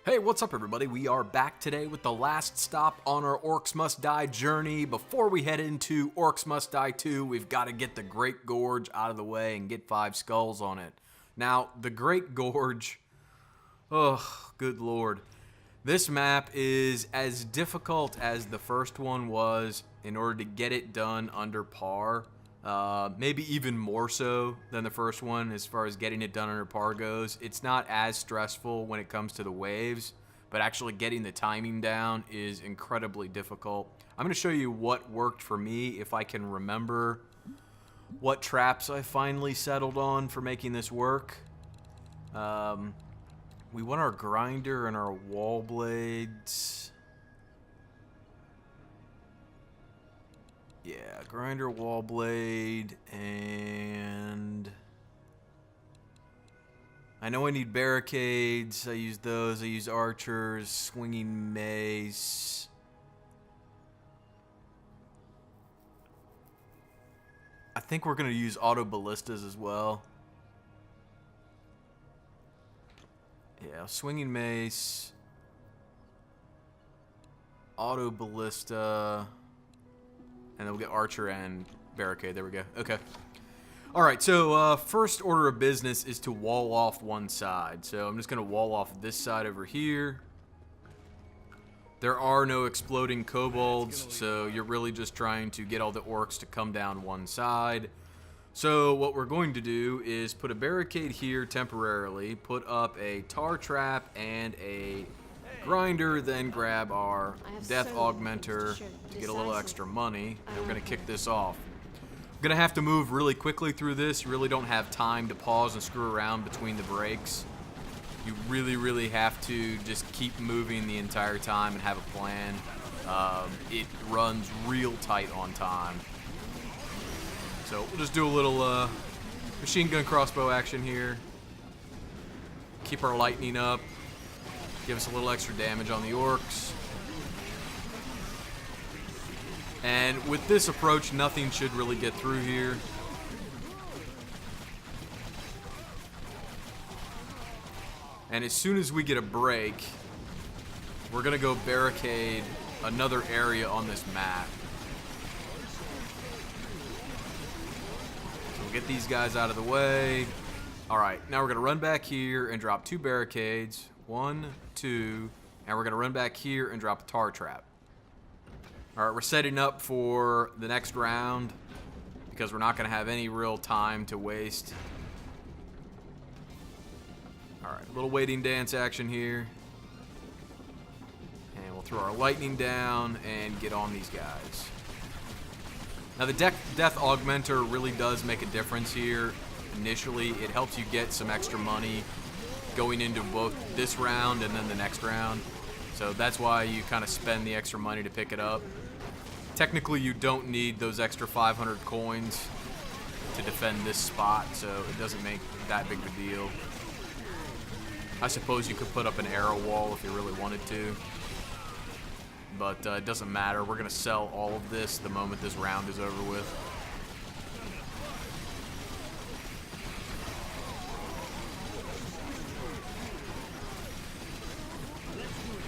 Hey, what's up everybody? We are back today with the last stop on our Orcs Must Die journey. Before we head into Orcs Must Die 2, we've got to get the Great Gorge out of the way and get 5 skulls on it. Now, the Great Gorge, oh, good lord. This map is as difficult as the first one was in order to get it done under par. Maybe even more so than the first one as far as getting it done under par goes. It's not as stressful when it comes to the waves, but actually getting the timing down is incredibly difficult. I'm going to show you what worked for me if I can remember what traps I finally settled on for making this work. We want our grinder and our wall blades. Yeah, grinder, wall blade, and I know I need barricades. I use those. I use archers, swinging mace. I think we're going to use auto ballistas as well. Yeah, swinging mace, auto ballista. And then we'll get archer and barricade. There we go. Okay. Alright, so first order of business is to wall off one side. So I'm just going to wall off this side over here. There are no exploding kobolds, so you're really just trying to get all the orcs to come down one side. So what we're going to do is put a barricade here temporarily, put up a tar trap and a grinder, then grab our death augmenter to get a little extra money, and we're going to kick this off. We're going to have to move really quickly through this. You really don't have time to pause and screw around between the breaks. You really have to just keep moving the entire time and have a plan. It runs real tight on time. So we'll just do a little machine gun crossbow action here. Keep our lightning up. Give us a little extra damage on the orcs. And with this approach, nothing should really get through here. And as soon as we get a break, we're going to go barricade another area on this map. So we'll get these guys out of the way. Alright, now we're going to run back here and drop 2 barricades. 1, 2, and we're going to run back here and drop a tar trap. Alright, we're setting up for the next round because we're not going to have any real time to waste. Alright, a little waiting dance action here. And we'll throw our lightning down and get on these guys. Now the death augmenter really does make a difference here. Initially, it helps you get some extra money going into both this round and then the next round. So that's why you kind of spend the extra money to pick it up. Technically, you don't need those extra 500 coins to defend this spot, so it doesn't make that big of a deal. I suppose you could put up an arrow wall if you really wanted to, but it doesn't matter. We're going to sell all of this the moment this round is over with.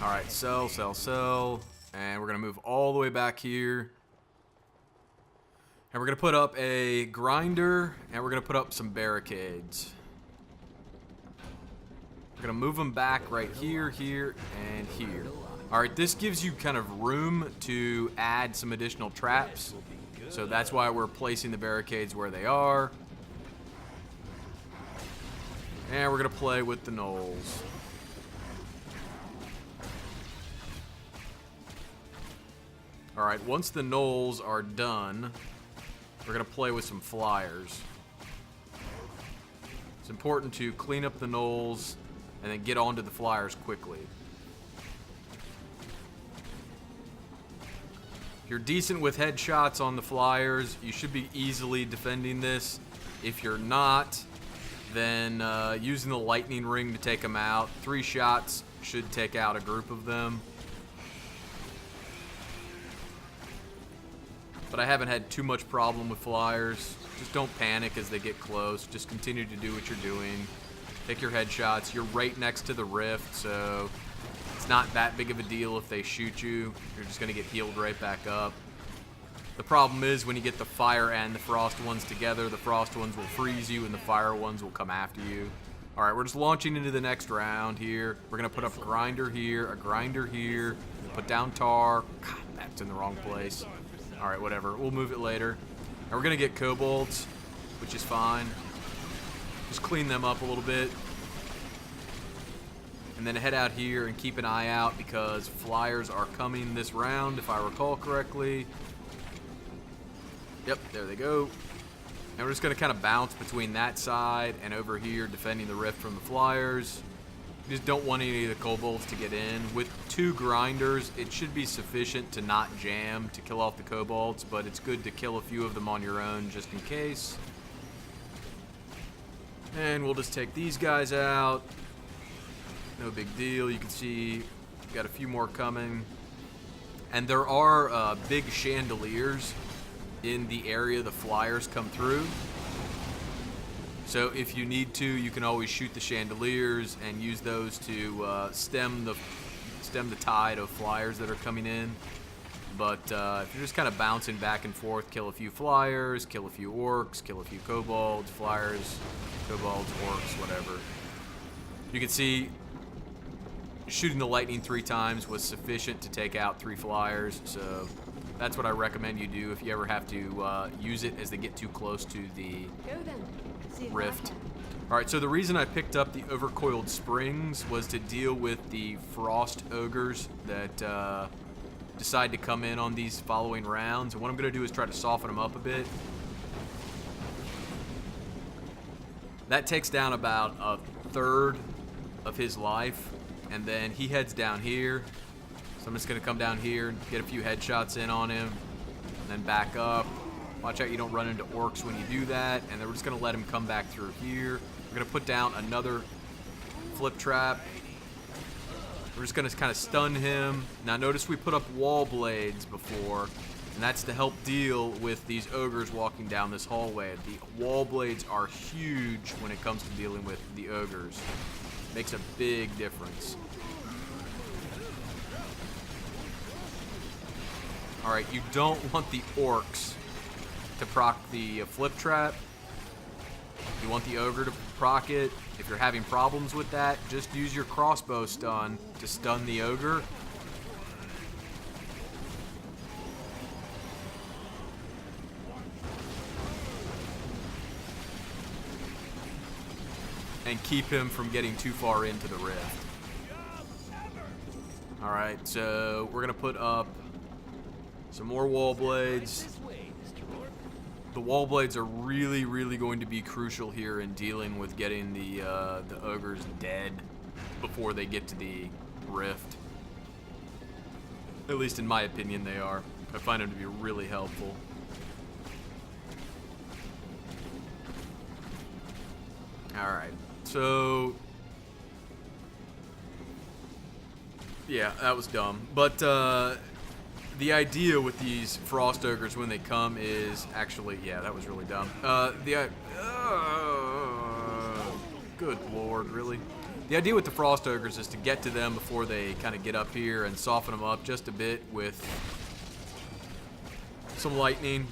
Alright, sell, and we're going to move all the way back here. And we're going to put up a grinder, and we're going to put up some barricades. We're going to move them back right here, here, and here. Alright, this gives you kind of room to add some additional traps. So that's why we're placing the barricades where they are. And we're going to play with the gnolls. Alright, once the gnolls are done, we're going to play with some flyers. It's important to clean up the gnolls and then get onto the flyers quickly. If you're decent with headshots on the flyers, you should be easily defending this. If you're not, then using the lightning ring to take them out. 3 shots should take out a group of them. But I haven't had too much problem with flyers. Just don't panic as they get close. Just continue to do what you're doing. Take your headshots. You're right next to the rift, so It's not that big of a deal if they shoot you. You're just going to get healed right back up. The problem is when you get the fire and the frost ones together, the frost ones will freeze you and the fire ones will come after you. Alright, we're just launching into the next round here. We're going to put up a grinder here, put down tar. God, that's in the wrong place. Alright, whatever. We'll move it later. And we're going to get kobolds, which is fine. Just clean them up a little bit. And then head out here and keep an eye out because flyers are coming this round, if I recall correctly. Yep, there they go. And we're just going to kind of bounce between that side and over here, defending the rift from the flyers. You just don't want any of the kobolds to get in. With 2 grinders, it should be sufficient to not jam to kill off the kobolds, but it's good to kill a few of them on your own just in case. And we'll just take these guys out. No big deal. You can see we've got a few more coming. And there are big chandeliers in the area the flyers come through. So if you need to, you can always shoot the chandeliers and use those to stem the tide of flyers that are coming in. But if you're just kind of bouncing back and forth, kill a few flyers, kill a few orcs, kill a few kobolds, flyers, kobolds, orcs, whatever. You can see shooting the lightning 3 times was sufficient to take out 3 flyers, so that's what I recommend you do if you ever have to use it as they get too close to the rift. Alright, so the reason I picked up the overcoiled springs was to deal with the frost ogres that decide to come in on these following rounds. And what I'm going to do is try to soften them up a bit. That takes down about a third of his life. And then he heads down here. So I'm just going to come down here and get a few headshots in on him. And then back up. Watch out you don't run into orcs when you do that. And then we're just going to let him come back through here. We're going to put down another flip trap. We're just going to kind of stun him. Now notice we put up wall blades before. And that's to help deal with these ogres walking down this hallway. The wall blades are huge when it comes to dealing with the ogres. Makes a big difference. Alright, you don't want the orcs to proc the flip trap. You want the ogre to proc it. If you're having problems with that, just use your crossbow stun to stun the ogre. And keep him from getting too far into the rift. Alright, so we're going to put up some more wall blades. The wall blades are really, really going to be crucial here in dealing with getting the ogres dead before they get to the rift. At least in my opinion they are. I find them to be really helpful. Alright. So, yeah, that was dumb. But the idea with these frost ogres when they come is actually, yeah, that was really dumb. Good lord, really? The idea with the frost ogres is to get to them before they kind of get up here and soften them up just a bit with some lightning.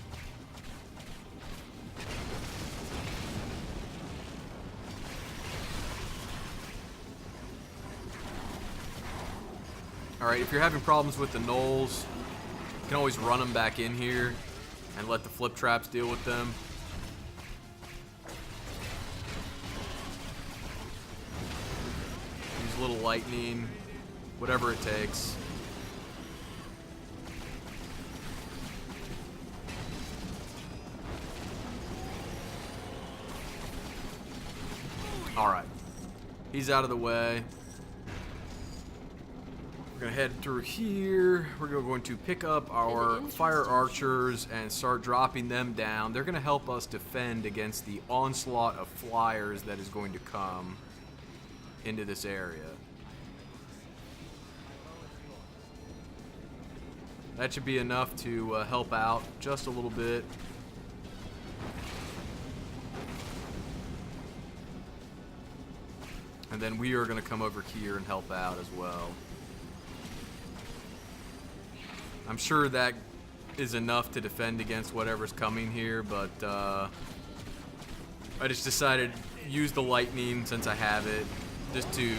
Alright, if you're having problems with the gnolls, you can always run them back in here and let the flip traps deal with them. Use a little lightning, whatever it takes. Alright, he's out of the way. We're going to head through here. We're going to pick up our fire archers and start dropping them down. They're going to help us defend against the onslaught of flyers that is going to come into this area. That should be enough to help out just a little bit. And then we are going to come over here and help out as well. I'm sure that is enough to defend against whatever's coming here, but I just decided to use the lightning since I have it, just to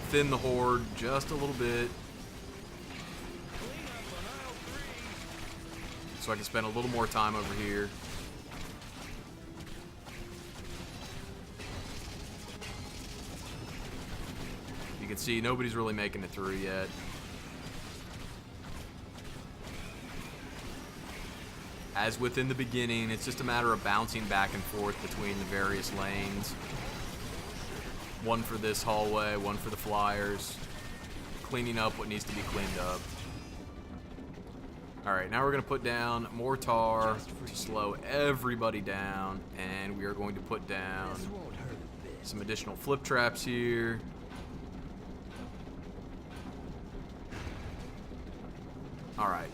thin the horde just a little bit, so I can spend a little more time over here. You can see nobody's really making it through yet. As within the beginning, it's just a matter of bouncing back and forth between the various lanes. One for this hallway, one for the flyers. Cleaning up what needs to be cleaned up. Alright, now we're going to put down more tar to slow everybody down. And we are going to put down some additional flip traps here. Alright.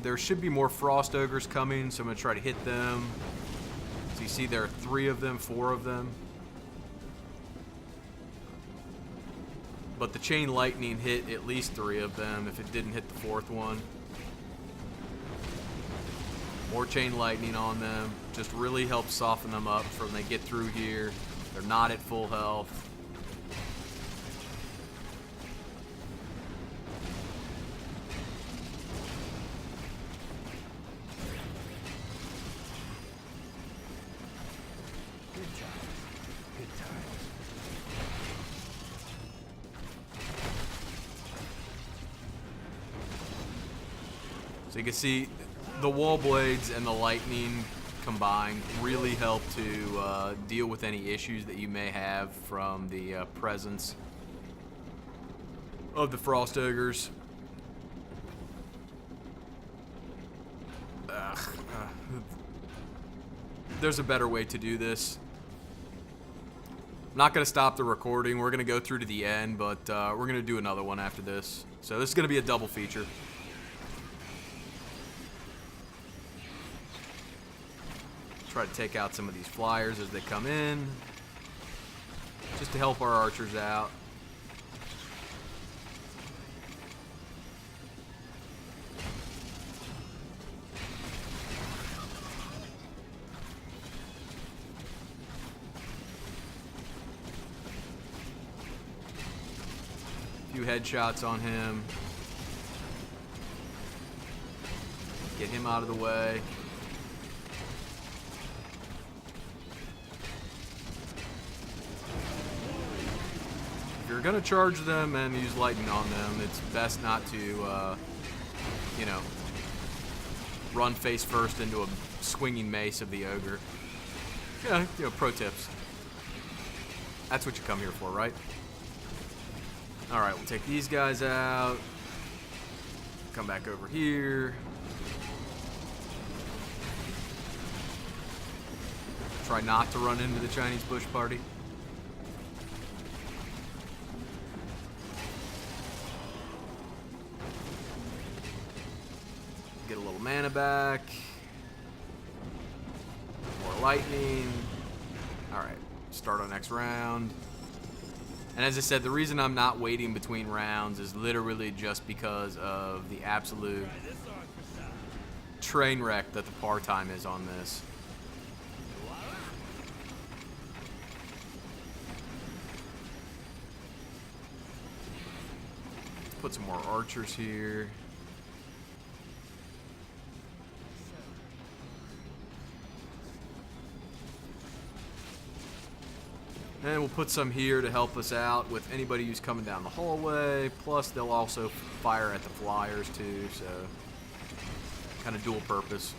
There should be more frost ogres coming, so I'm going to try to hit them. So you see there are 3 of them, 4 of them. But the chain lightning hit at least 3 of them if it didn't hit the 4th one. More chain lightning on them. Just really helps soften them up for when they get through here. They're not at full health. So you can see the wall blades and the lightning combined really help to deal with any issues that you may have from the presence of the frost ogres. There's a better way to do this. I'm not going to stop the recording. We're going to go through to the end, but we're going to do another one after this. So this is going to be a double feature. Try to take out some of these flyers as they come in, just to help our archers out. A few headshots on him. Get him out of the way. If you're gonna charge them and use lightning on them, it's best not to, you know, run face first into a swinging mace of the ogre. Yeah, you know, pro tips. That's what you come here for, right? Alright, we'll take these guys out. Come back over here. Try not to run into the Chinese bush party. Get a little mana back. More lightning. Alright, start our next round. And as I said, the reason I'm not waiting between rounds is literally just because of the absolute train wreck that the par time is on this. Let's put some more archers here. And we'll put some here to help us out with anybody who's coming down the hallway. Plus, they'll also fire at the flyers too, so kind of dual purpose.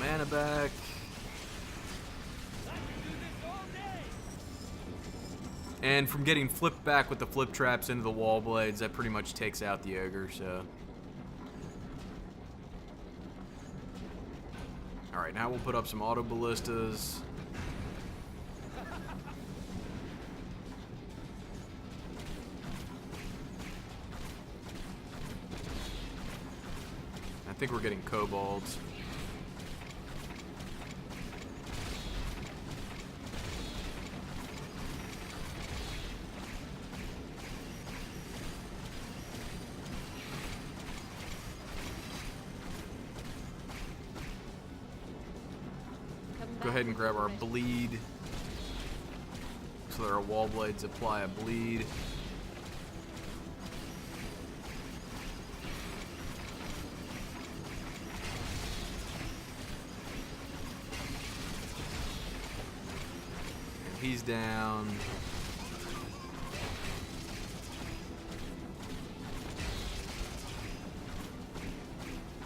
Mana back. And from getting flipped back with the flip traps into the wall blades, that pretty much takes out the ogre, so. Alright, now we'll put up some auto ballistas. I think we're getting kobolds. Go ahead and grab our bleed. So that our wall blades apply a bleed. And he's down.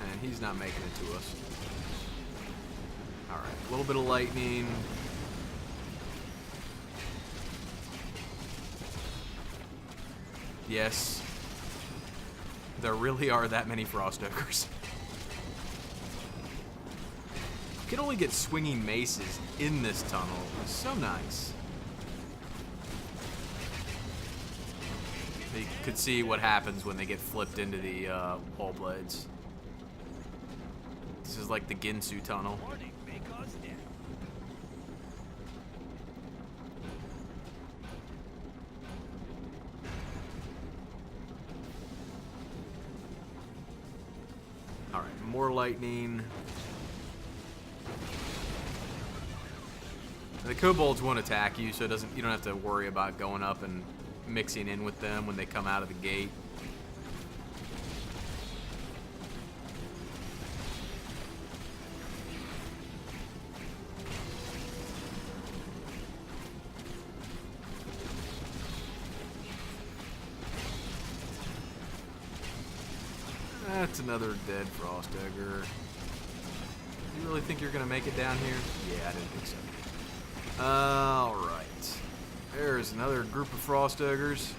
And he's not making it to us. Alright, a little bit of lightning. Yes. There really are that many frost ogres. You can only get swinging maces in this tunnel. It's so nice. You could see what happens when they get flipped into the wall blades. This is like the Ginsu tunnel. Alright, more lightning. The kobolds won't attack you, so you don't have to worry about going up and mixing in with them when they come out of the gate. That's another dead frost ogre. You really think you're gonna make it down here? Yeah, I didn't think so. Alright. There's another group of frost ogres.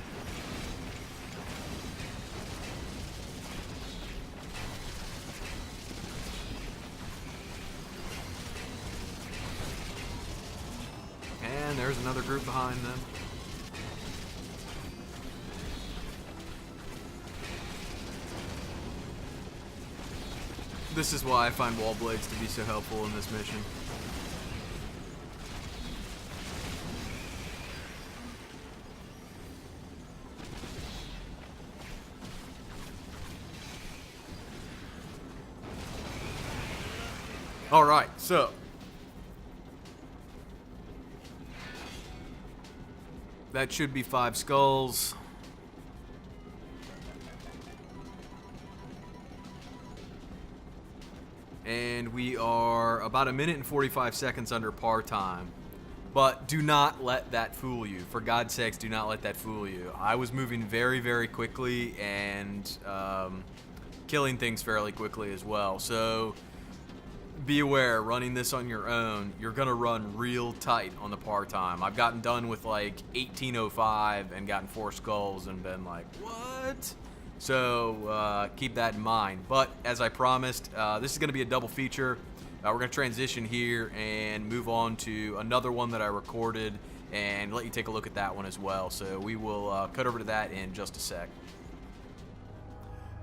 And there's another group behind them. This is why I find wall blades to be so helpful in this mission. Alright, so that should be 5 skulls. And we are about 1 minute and 45 seconds under par time. But do not let that fool you. For God's sakes, do not let that fool you. I was moving very, very quickly and killing things fairly quickly as well. So be aware, running this on your own, you're going to run real tight on the par time. I've gotten done with like 18:05 and gotten 4 skulls and been like, what? So keep that in mind. But as I promised, this is going to be a double feature. We're going to transition here and move on to another one that I recorded and let you take a look at that one as well. So we will cut over to that in just a sec.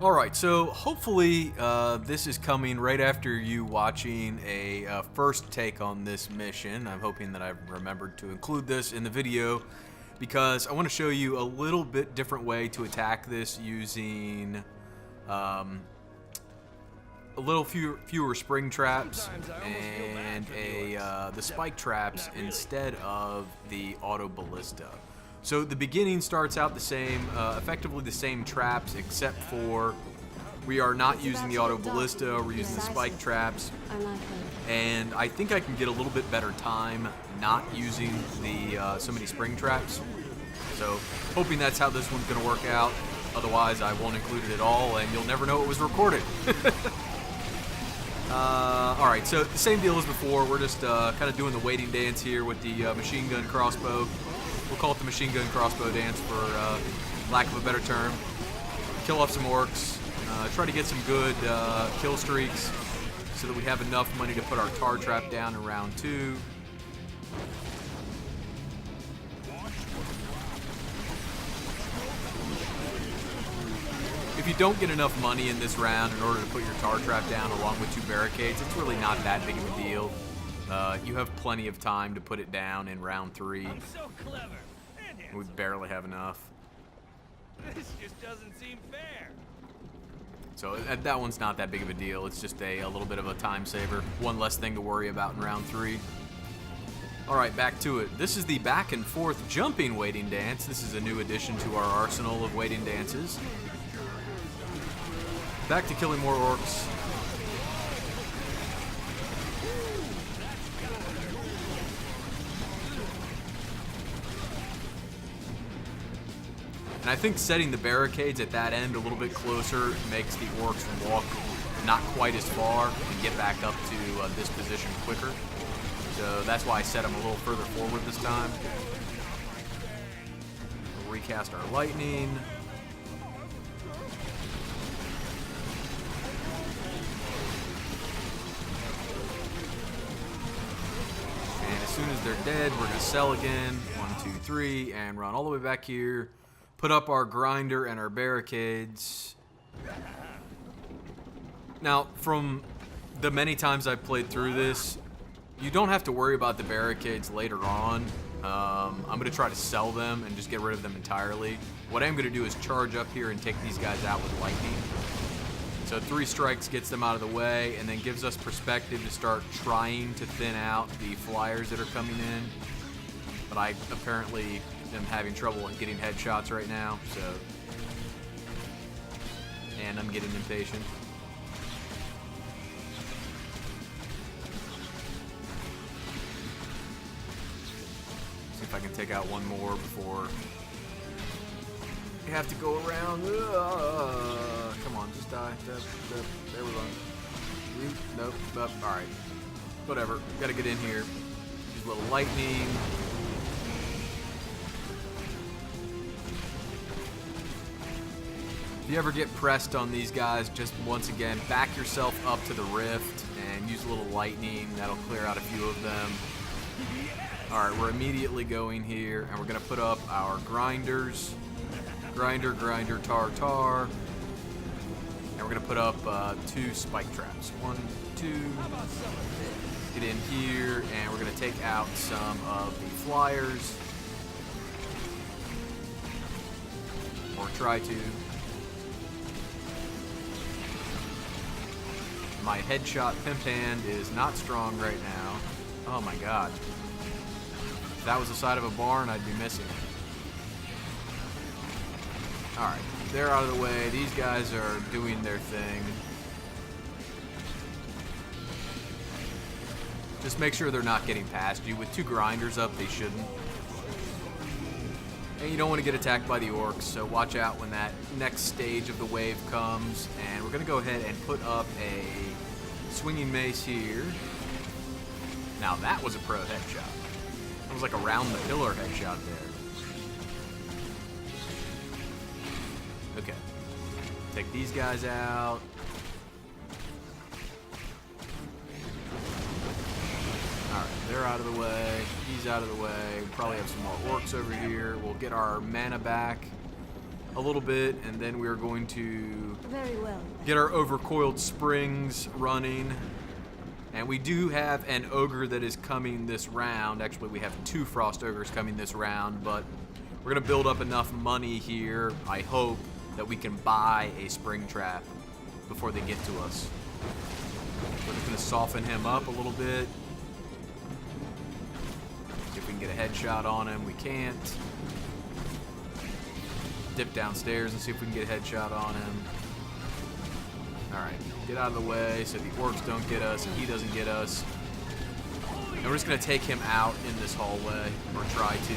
Alright, so hopefully this is coming right after you watching a first take on this mission. I'm hoping that I've remembered to include this in the video, because I want to show you a little bit different way to attack this using a little fewer spring traps and the spike traps instead of the auto ballista. So the beginning starts out the same, effectively the same traps, except for we are not using the auto ballista, we're using the spike traps. And I think I can get a little bit better time not using the so many spring traps. So hoping that's how this one's going to work out. Otherwise, I won't include it at all, and you'll never know it was recorded. Alright, so the same deal as before. We're just kind of doing the waiting dance here with the machine gun crossbow. we'll call it the machine gun crossbow dance for lack of a better term. Kill off some orcs. Try to get some good kill streaks so that we have enough money to put our tar trap down in round 2. If you don't get enough money in this round in order to put your tar trap down along with 2 barricades, it's really not that big of a deal. You have plenty of time to put it down in round 3. I'm so clever. We barely have enough. This just doesn't seem fair. So that one's not that big of a deal. It's just a little bit of a time saver. One less thing to worry about in round 3. Alright, back to it. This is the back and forth jumping waiting dance. This is a new addition to our arsenal of waiting dances. Back to killing more orcs. And I think setting the barricades at that end a little bit closer makes the orcs walk not quite as far and get back up to this position quicker. So that's why I set them a little further forward this time. We'll recast our lightning. And as soon as they're dead, we're going to sell again. 1, 2, 3, and run all the way back here. Put up our grinder and our barricades. Now, from the many times I've played through this, you don't have to worry about the barricades later on. I'm going to try to sell them and just get rid of them entirely. What I'm going to do is charge up here and take these guys out with lightning. So 3 strikes gets them out of the way and then gives us perspective to start trying to thin out the flyers that are coming in. But I apparently am having trouble getting headshots right now, so. And I'm getting impatient. See if I can take out one more before you have to go around. Come on, just die. There we go. Nope. Alright. Whatever. Gotta get in here. Use a little lightning. If you ever get pressed on these guys, just once again, back yourself up to the rift and use a little lightning. That'll clear out a few of them. Alright, we're immediately going here, and we're going to put up our grinders. Grinder, tar, tar. And we're going to put up 2 spike traps. 1, 2. Get in here, and we're going to take out some of the flyers. Or try to. My headshot pimp hand is not strong right now. Oh my god. If that was the side of a barn, I'd be missing it. Alright, they're out of the way. These guys are doing their thing. Just make sure they're not getting past you. With 2 grinders up, they shouldn't. And you don't want to get attacked by the orcs, so watch out when that next stage of the wave comes. And we're going to go ahead and put up a swinging mace here. Now that was a pro headshot. That was like a round the pillar headshot there. Okay. Take these guys out. Alright, they're out of the way. He's out of the way. We probably have some more orcs over here. We'll get our mana back a little bit, and then we're going to get our overcoiled springs running. And we do have an ogre that is coming this round. Actually, we have 2 frost ogres coming this round, but we're going to build up enough money here, I hope, that we can buy a spring trap before they get to us. We're just going to soften him up a little bit. See if we can get a headshot on him. We can't. Dip downstairs and see if we can get a headshot on him. Alright, get out of the way so the orcs don't get us and he doesn't get us. And we're just going to take him out in this hallway, or try to.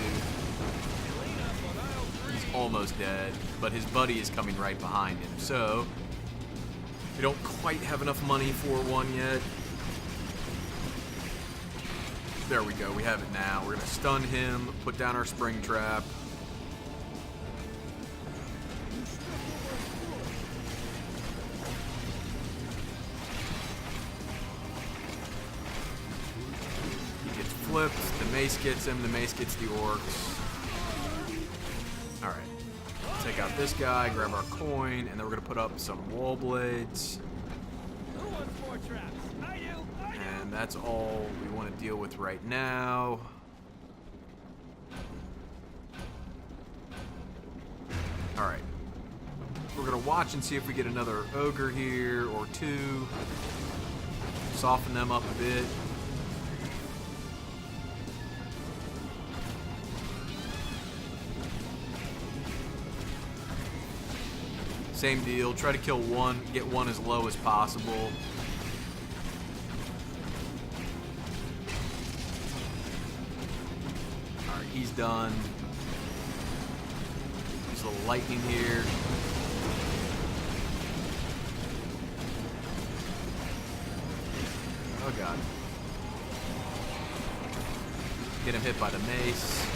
He's almost dead, but his buddy is coming right behind him. So, we don't quite have enough money for one yet. There we go. We have it now. We're going to stun him, put down our spring trap. He gets flipped. The mace gets him. The mace gets the orcs. Alright. Take out this guy, grab our coin, and then we're going to put up some wall blades. Who wants more traps? I do. And that's all we want to deal with right now. Alright. We're going to watch and see if we get another ogre here or two. Soften them up a bit. Same deal. Try to kill one, get one as low as possible. Alright, he's done. Use a little lightning here. Oh god. Get him hit by the mace.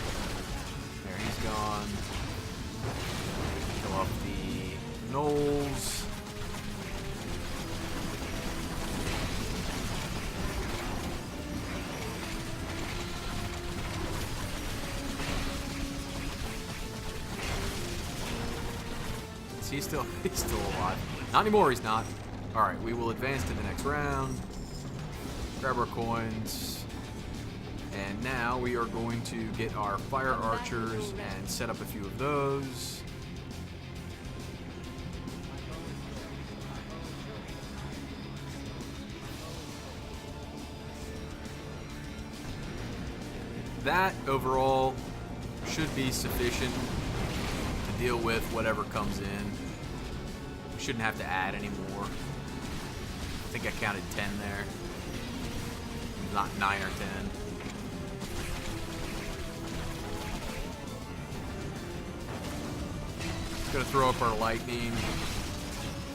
There, he's gone. Kill off the Knolls. Is he still? He's still alive. Not anymore. He's not. All right. We will advance to the next round. Grab our coins. And now we are going to get our fire archers and set up a few of those. That overall should be sufficient to deal with whatever comes in. We shouldn't have to add any more. I think I counted 10 there. Not 9 or 10. Just gonna throw up our lightning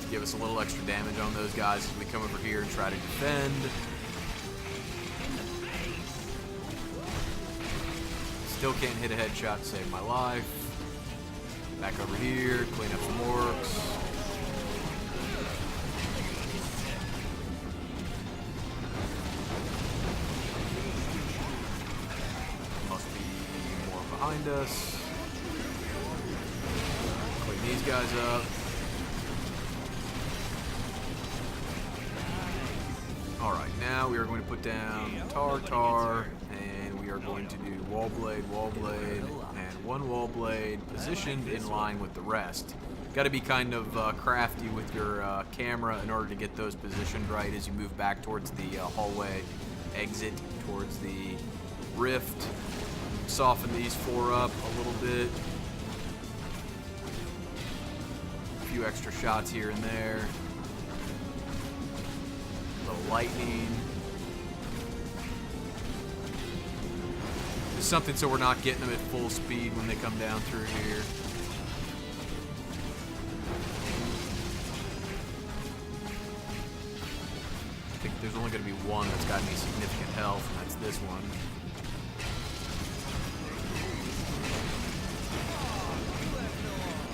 to give us a little extra damage on those guys as we come over here and try to defend. Still can't hit a headshot to save my life. Back over here, clean up some orcs. Must be more behind us. Clean these guys up. Alright, now we are going to put down Tar, and we are going to do wall blade, and one wall blade positioned in line with the rest. Got to be kind of crafty with your camera in order to get those positioned right as you move back towards the hallway exit, towards the rift. Soften these 4 up a little bit. A few extra shots here and there. Lightning. Just something so we're not getting them at full speed when they come down through here. I think there's only going to be one that's got any significant health, and that's this one.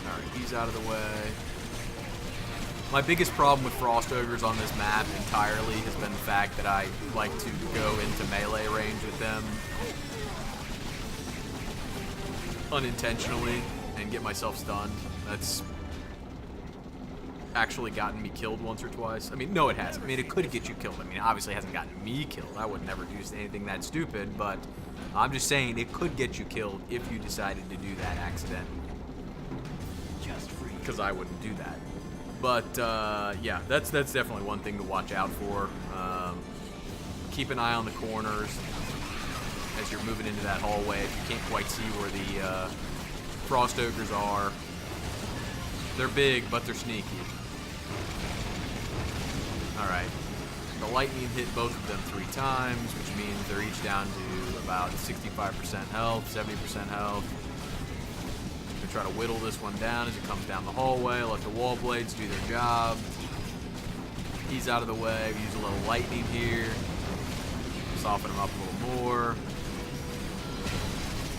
Alright, he's out of the way. My biggest problem with Frost Ogres on this map entirely has been the fact that I like to go into melee range with them unintentionally and get myself stunned. That's actually gotten me killed once or twice. I mean, no, it hasn't. I mean, it could get you killed. I mean, obviously it hasn't gotten me killed. I would never do anything that stupid, but I'm just saying it could get you killed if you decided to do that accidentally. Because I wouldn't do that. But, yeah, that's definitely one thing to watch out for. Keep an eye on the corners as you're moving into that hallway. If you can't quite see where the Frost Ogres are, they're big, but they're sneaky. Alright. The lightning hit both of them 3 times, which means they're each down to about 65% health, 70% health. Try to whittle this one down as it comes down the hallway. Let the wall blades do their job. He's out of the way. We use a little lightning here. soften him up a little more.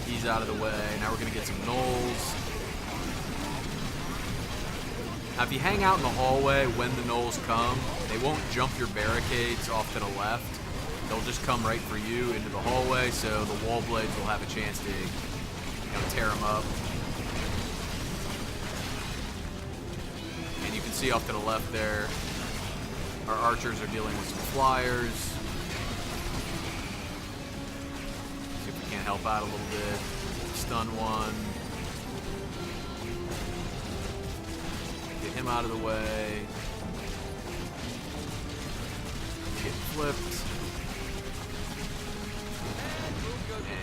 He's out of the way. Now we're going to get some gnolls. Now, if you hang out in the hallway when the gnolls come, they won't jump your barricades off to the left. They'll just come right for you into the hallway, so the wall blades will have a chance to, tear them up. And you can see off to the left there, our archers are dealing with some flyers. See if we can't help out a little bit. Stun one. Get him out of the way. Get flipped.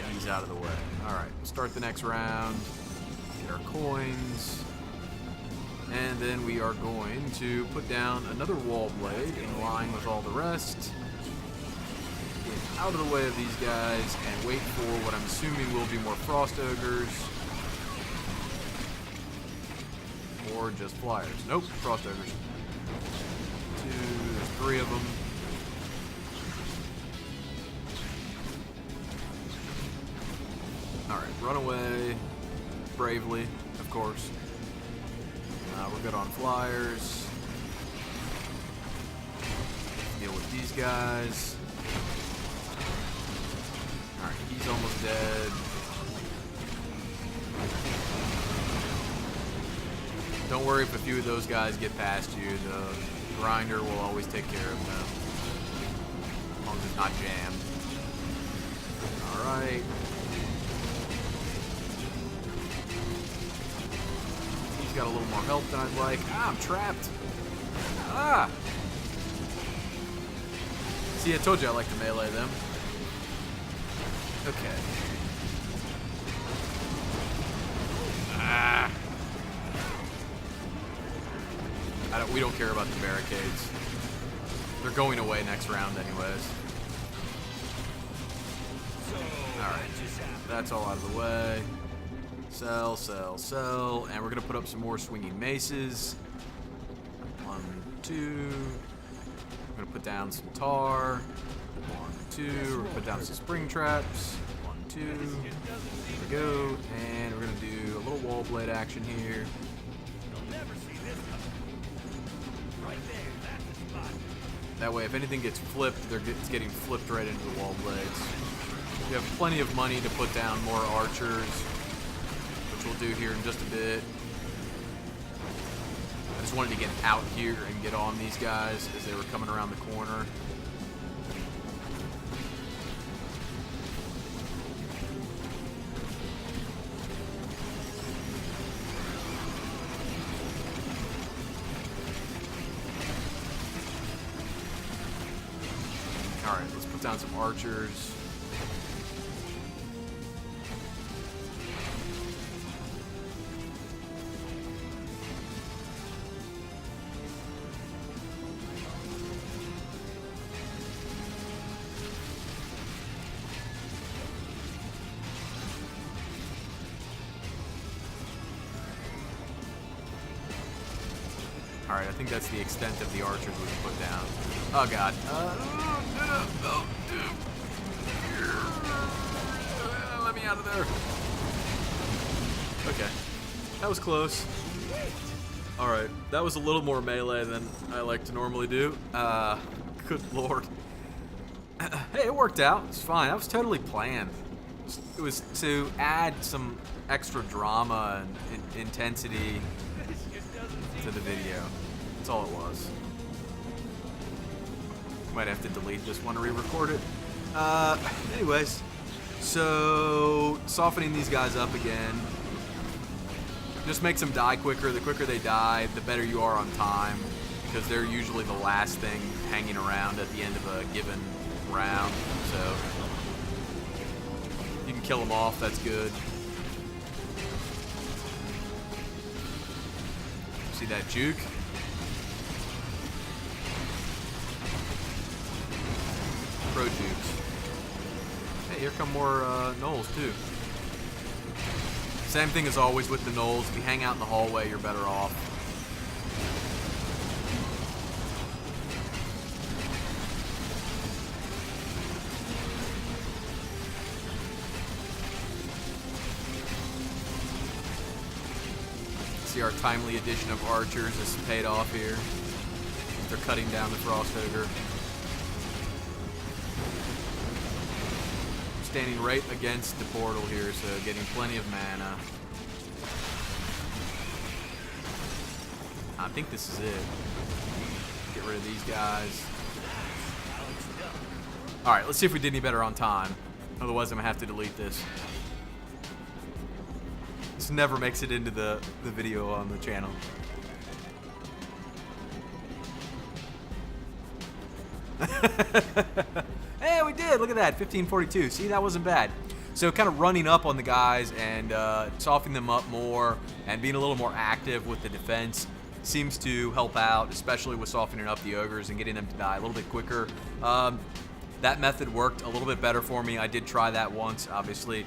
And he's out of the way. Alright, start the next round. Get our coins. And then we are going to put down another wall blade in line with all the rest. Get out of the way of these guys and wait for what I'm assuming will be more frost ogres. Or just flyers. Nope, frost ogres. There's 3 of them. Alright, run away. Bravely, of course. We're good on flyers. Deal with these guys. Alright, he's almost dead. Don't worry if a few of those guys get past you. The grinder will always take care of them. As long as it's not jammed. Alright. Got a little more health than I'd like. Ah, I'm trapped. Ah! See, I told you I like to melee them. Okay. Ah! We don't care about the barricades. They're going away next round anyways. Alright. That's all out of the way. Sell, sell, sell, and we're going to put up some more swinging maces. 1, 2. We're going to put down some tar. 1, 2. We're going to put down some spring traps. 1, 2. There we go. And we're going to do a little wall blade action here. That way, if anything gets flipped, it's getting flipped right into the wall blades. We have plenty of money to put down more archers. We'll do here in just a bit. I just wanted to get out here and get on these guys as they were coming around the corner. Alright, let's put down some archers. Alright, I think that's the extent of the archers we can put down. Oh god. Let me out of there. Okay. That was close. Alright, that was a little more melee than I like to normally do. Good lord. Hey, it worked out. It's fine. That was totally planned. It was to add some extra drama and intensity to the video. That's all it was. Might have to delete this one to re-record it. Anyways, so softening these guys up again. Just makes them die quicker. The quicker they die, the better you are on time, because they're usually the last thing hanging around at the end of a given round. So you can kill them off. That's good. See that juke? Pro jukes. Hey, here come more gnolls too. Same thing as always with the gnolls. If you hang out in the hallway, you're better off. see our timely addition of archers has paid off here. They're cutting down the Frost Ogre. Standing right against the portal here, so getting plenty of mana. I think this is it. Get rid of these guys. Alright, let's see if we did any better on time. Otherwise, I'm going to have to delete this. This never makes it into the video on the channel. Hey, we did! Look at that, 1542. See, that wasn't bad. So kind of running up on the guys and softening them up more and being a little more active with the defense seems to help out, especially with softening up the ogres and getting them to die a little bit quicker. That method worked a little bit better for me. I did try that once, obviously,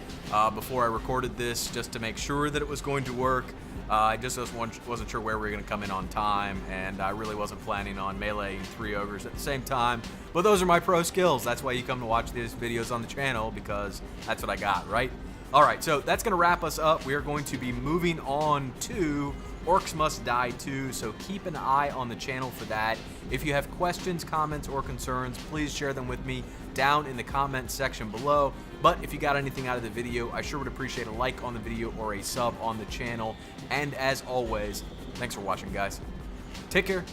before I recorded this, just to make sure that it was going to work. I just wasn't sure where we were going to come in on time, and I really wasn't planning on meleeing 3 ogres at the same time. But those are my pro skills. That's why you come to watch these videos on the channel, because that's what I got, right? All right, so that's going to wrap us up. We are going to be moving on to Orcs Must Die 2, so keep an eye on the channel for that. If you have questions, comments, or concerns, please share them with me down in the comment section below. But if you got anything out of the video, I sure would appreciate a like on the video or a sub on the channel. And as always, thanks for watching, guys. Take care.